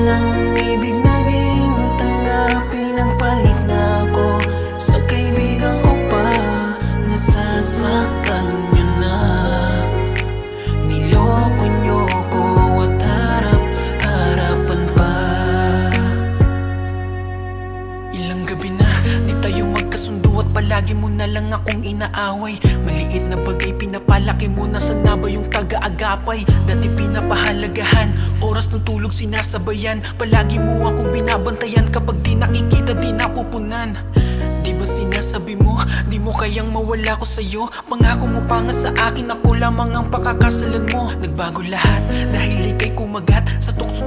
ng ibig naging tanggapin ang palit na ako sa kaibigan ko pa. Nasasaktan nyo na, niloko nyo ko at harap-harapan pa. Ilang gabi na di tayo magkasundo at palagi mo na lang akong inaaway. Maliit na bagay pinapalaki mo na, sana ba yung taga-agapay? Dati pinapahalagahan, oras ng tulog sinasabayan. Palagi mo akong binabantayan, kapag di nakikita di napupunan. Di ba sinasabi mo, di mo kayang mawala ko sa'yo? Pangako mo pa nga sa akin, ako lamang ang pakakasalan mo. Nagbago lahat dahil ika'y kumagat sa tukso